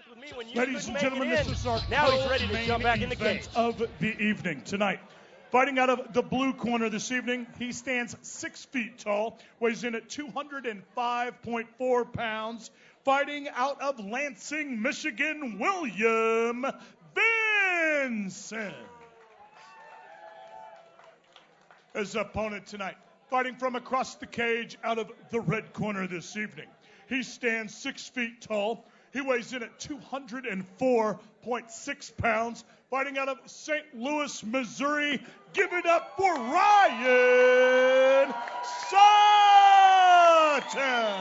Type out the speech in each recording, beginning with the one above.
with me when you Ladies and couldn't make gentlemen, it this is our Now he's ready to jump back in the event cage. of the evening tonight. Fighting out of the blue corner this evening, he stands 6 feet tall, weighs in at 205.4 pounds. Fighting out of Lansing, Michigan, William Vincent. His opponent tonight, fighting from across the cage out of the red corner this evening. He stands 6 feet tall. He weighs in at 204.6 pounds. Fighting out of St. Louis, Missouri. Give it up for Ryan Sutton.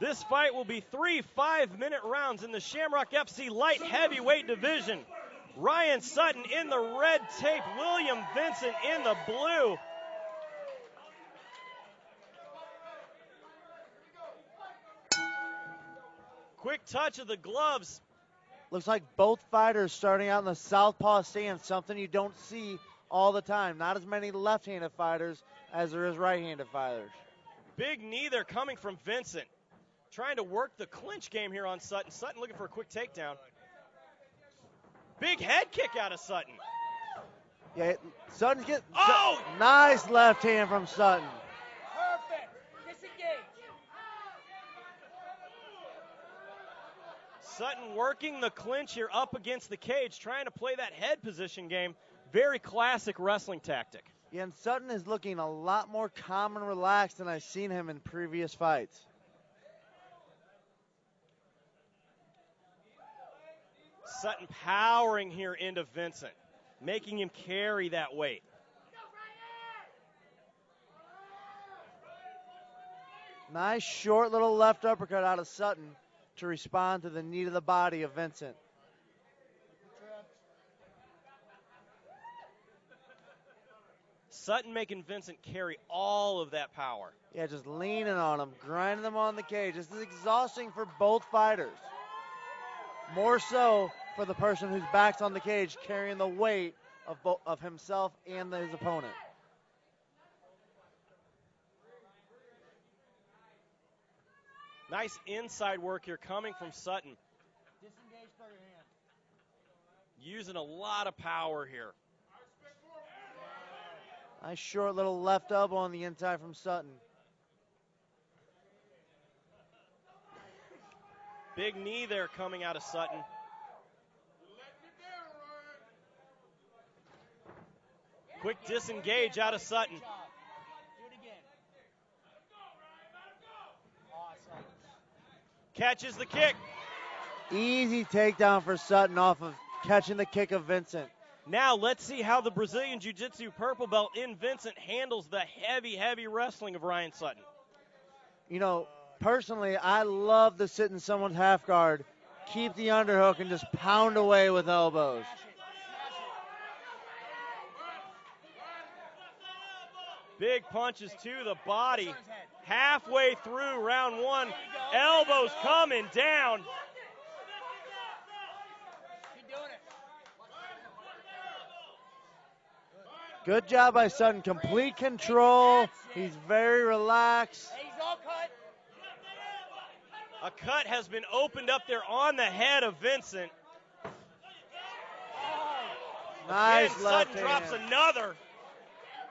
This fight will be 3 5-minute rounds in the Shamrock FC light heavyweight division. Ryan Sutton in the red tape, William Vincent in the blue. Quick touch of the gloves. Looks like both fighters starting out in the southpaw stance, something you don't see all the time. Not as many left-handed fighters as there is right-handed fighters. Big knee there coming from Vincent. Trying to work the clinch game here on Sutton. Sutton looking for a quick takedown. Big head kick out of Sutton. Yeah, Sutton's getting. Oh! Nice left hand from Sutton. Perfect. Disengage. Sutton working the clinch here up against the cage, trying to play that head position game. Very classic wrestling tactic. Yeah, and Sutton is looking a lot more calm and relaxed than I've seen him in previous fights. Sutton powering here into Vincent, making him carry that weight. Nice short little left uppercut out of Sutton to respond to the knee to the body of Vincent. Sutton making Vincent carry all of that power. Yeah, just leaning on him, grinding them on the cage. This is exhausting for both fighters. More so for the person whose back's on the cage, carrying the weight of himself and his opponent. Nice inside work here coming from Sutton. Disengage, throw your hand. Using a lot of power here. Nice short little left elbow on the inside from Sutton. Big knee there coming out of Sutton. Quick disengage out of Sutton. Do it again. Awesome. Catches the kick. Easy takedown for Sutton off of catching the kick of Vincent. Now let's see how the Brazilian Jiu-Jitsu purple belt in Vincent handles the heavy wrestling of Ryan Sutton. You know, personally, I love to sit in someone's half guard, keep the underhook, and just pound away with elbows. Big punches to the body. Halfway through round one, elbows coming down. Keep doing it. Good job by Sutton. Complete control. He's very relaxed. Hey, he's all cut. A cut has been opened up there on the head of Vincent. Nice Again, left Sutton drops hand. another.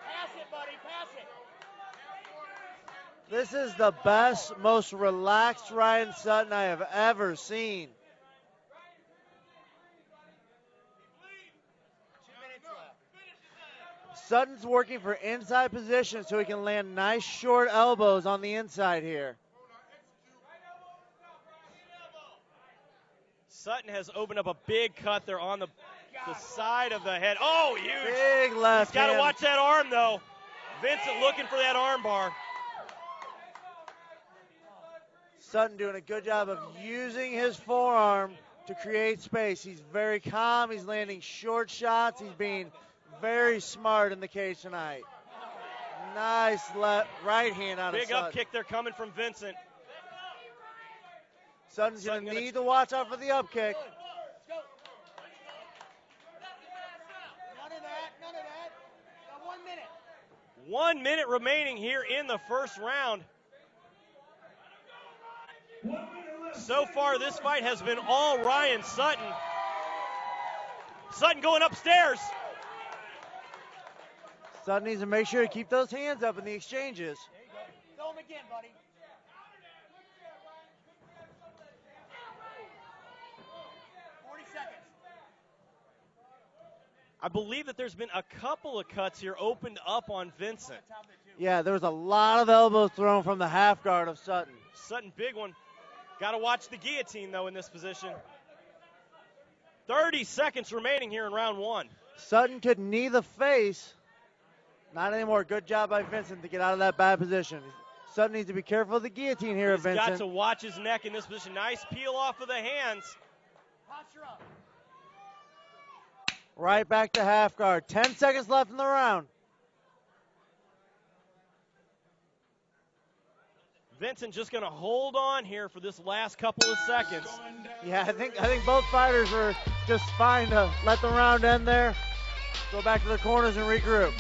Pass it, buddy. Pass it. This is the best, most relaxed Ryan Sutton I have ever seen. 2 minutes left. Sutton's working for inside position so he can land nice short elbows on the inside here. Sutton has opened up a big cut there on the side of the head. Oh, huge. Big left He's got to hand. watch that arm, though. Vincent looking for that arm bar. Sutton doing a good job of using his forearm to create space. He's very calm. He's landing short shots. He's being very smart in the cage tonight. Nice right hand out of Big Sutton. up kick there coming from Vincent. Sutton's going Sutton to need to watch out for the up kick. Let's go. None of that. None of that. Got 1 minute. 1 minute remaining here in the first round. So far, this fight has been all Ryan Sutton. Sutton going upstairs. Sutton needs to make sure to keep those hands up in the exchanges. There you go. Throw him again, buddy. I believe that there's been a couple of cuts here opened up on Vincent. Yeah, there was a lot of elbows thrown from the half guard of Sutton. Sutton, big one. Got to watch the guillotine, though, in this position. 30 seconds remaining here in round one. Sutton could knee the face. Not anymore. Good job by Vincent to get out of that bad position. Sutton needs to be careful of the guillotine here, He's Vincent. got to watch his neck in this position. Nice peel off of the hands. Posture up. Right back to half guard. 10 seconds left in the round. Vincent just going to hold on here for this last couple of seconds. Yeah, I think both fighters are just fine to let the round end there. Go back to their corners and regroup.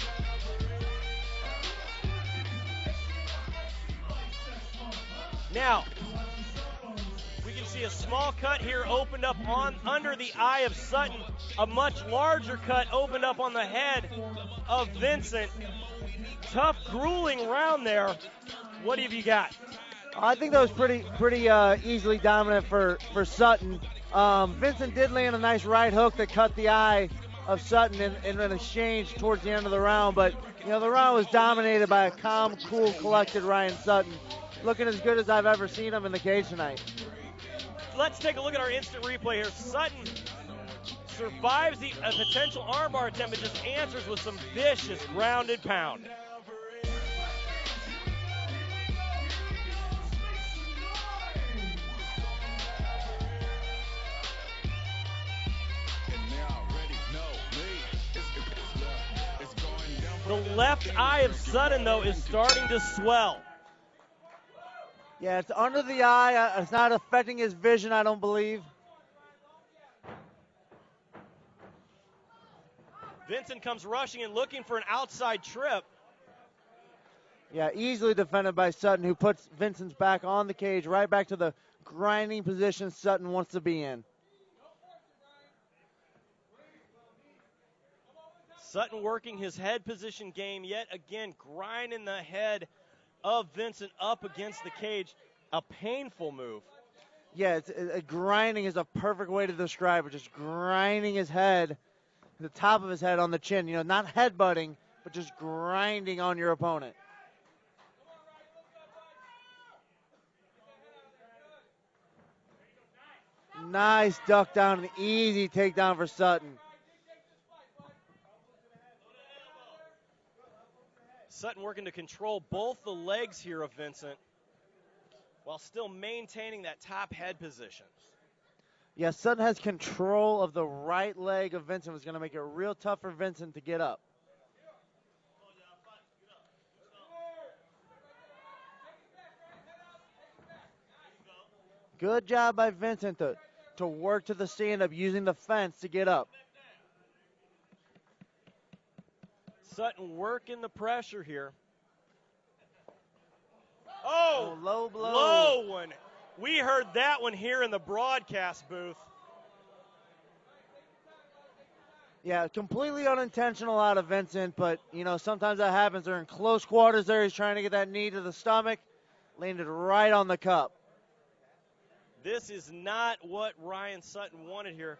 Now, we can see a small cut here opened up on under the eye of Sutton. A much larger cut opened up on the head of Vincent. Tough, grueling round there. What have you got? I think that was pretty easily dominant for Sutton. Vincent did land a nice right hook that cut the eye of Sutton in an exchange towards the end of the round, but the round was dominated by a calm, cool, collected Ryan Sutton, looking as good as I've ever seen him in the cage tonight. Let's take a look at our instant replay here. Sutton survives the potential armbar attempt and just answers with some vicious ground and pound. The left eye of Sutton, though, is starting to swell. Yeah, it's under the eye. It's not affecting his vision, I don't believe. Vincent comes rushing and looking for an outside trip. Yeah, easily defended by Sutton, who puts Vincent's back on the cage, right back to the grinding position Sutton wants to be in. Sutton working his head position game yet again, grinding the head of Vincent up against the cage. A painful move. Yeah, grinding is a perfect way to describe it. Just grinding his head, the top of his head on the chin. Not headbutting, but just grinding on your opponent. Nice duck down, an easy takedown for Sutton. Sutton working to control both the legs here of Vincent while still maintaining that top head position. Yeah, Sutton has control of the right leg of Vincent. It's going to make it real tough for Vincent to get up. Good job by Vincent to work to the stand-up using the fence to get up. Sutton working the pressure here. Oh, low blow. Low one. We heard that one here in the broadcast booth. Yeah, completely unintentional out of Vincent, but, sometimes that happens. They're in close quarters there. He's trying to get that knee to the stomach. Landed right on the cup. This is not what Ryan Sutton wanted here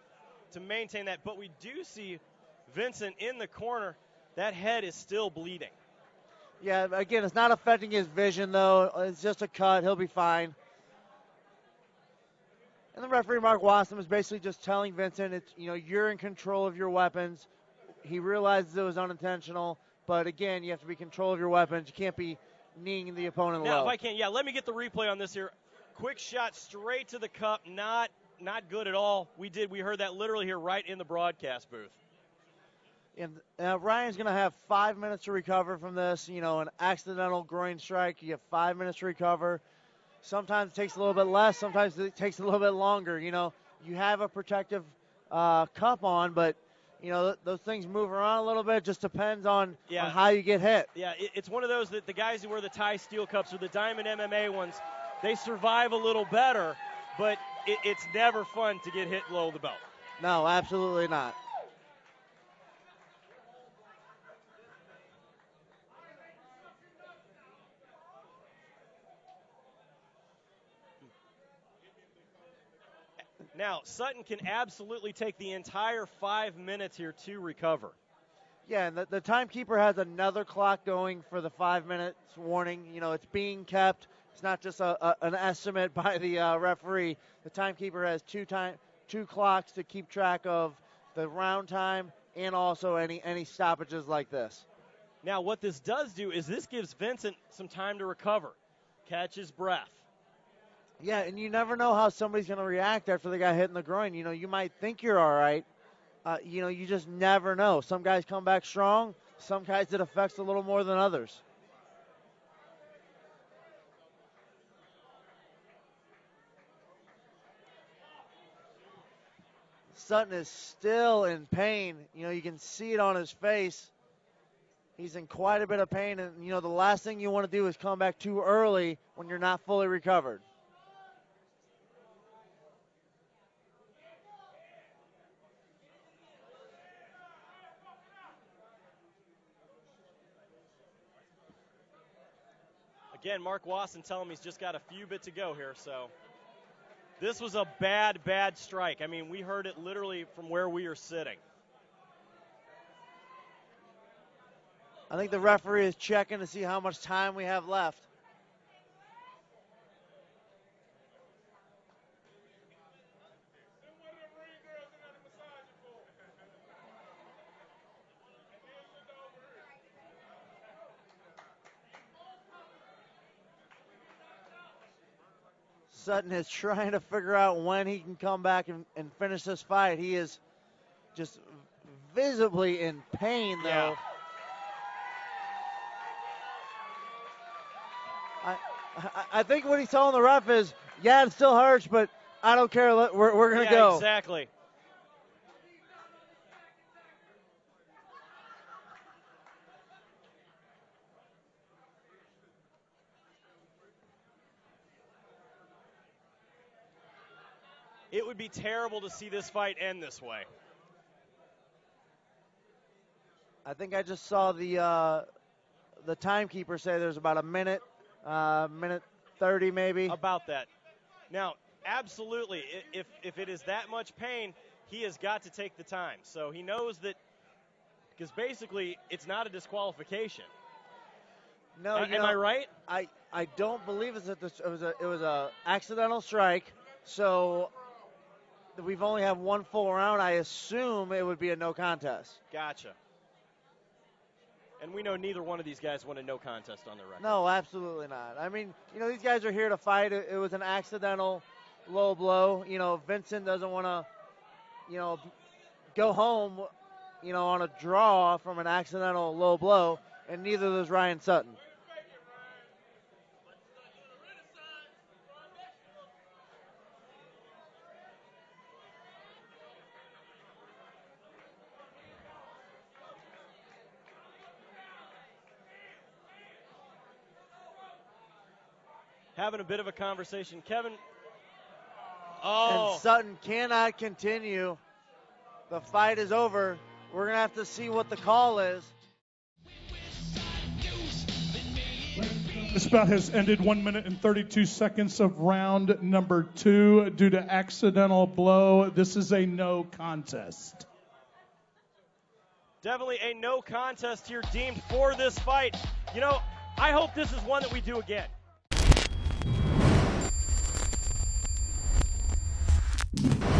to maintain that, but we do see Vincent in the corner. That head is still bleeding. Yeah, again, it's not affecting his vision, though. It's just a cut. He'll be fine. And the referee, Mark Wassam, is basically just telling Vincent, you're in control of your weapons. He realizes it was unintentional, but again, you have to be in control of your weapons. You can't be kneeing the opponent low. Now, if I can, let me get the replay on this here. Quick shot straight to the cup. Not good at all. We heard that literally here right in the broadcast booth. And Ryan's going to have 5 minutes to recover from this. An accidental groin strike, you have 5 minutes to recover. Sometimes it takes a little bit less. Sometimes it takes a little bit longer. You have a protective cup on, but, You know, those things move around a little bit. Just depends on Yeah. how you get hit. Yeah, it's one of those that the guys who wear the Thai Steel Cups or the Diamond MMA ones, they survive a little better, but it's never fun to get hit below the belt. No, absolutely not. Now, Sutton can absolutely take the entire 5 minutes here to recover. Yeah, and the timekeeper has another clock going for the 5 minutes warning. You know, it's being kept. It's not just an estimate by the referee. The timekeeper has two clocks to keep track of the round time and also any stoppages like this. Now, what this does do is this gives Vincent some time to recover, catch his breath. Yeah, and you never know how somebody's going to react after they got hit in the groin. You know, you might think you're all right. You know, you just never know. Some guys come back strong. Some guys it affects a little more than others. Sutton is still in pain. You know, you can see it on his face. He's in quite a bit of pain, and, you know, the last thing you want to do is come back too early when you're not fully recovered. Again, Mark Wasson telling me he's just got a few bit to go here, so this was a bad strike. I mean, we heard it literally from where we are sitting. I think the referee is checking to see how much time we have left. Sutton is trying to figure out when he can come back and finish this fight. He is just visibly in pain, though. Yeah. I think what he's telling the ref is, yeah, it still hurts, but I don't care. We're going to go. Exactly. It would be terrible to see this fight end this way. I think I just saw the timekeeper say there's about a minute 30 maybe. About that. Now, absolutely, if it is that much pain, he has got to take the time. So he knows that, because basically it's not a disqualification. No, am I right? I don't believe it was a accidental strike. So we've only have one full round. I assume it would be a no contest. Gotcha. And we know neither one of these guys won a no contest on their record. No, absolutely not. I mean, you know, these guys are here to fight. It was an accidental low blow. You know, Vincent doesn't want to, you know, go home, you know, on a draw from an accidental low blow, and neither does Ryan Sutton. Having a bit of a conversation. Kevin. Oh. And Sutton cannot continue. The fight is over. We're going to have to see what the call is. This bout has ended 1 minute and 32 seconds of round number 2 due to accidental blow. This is a no contest. Definitely a no contest here deemed for this fight. You know, I hope this is one that we do again. You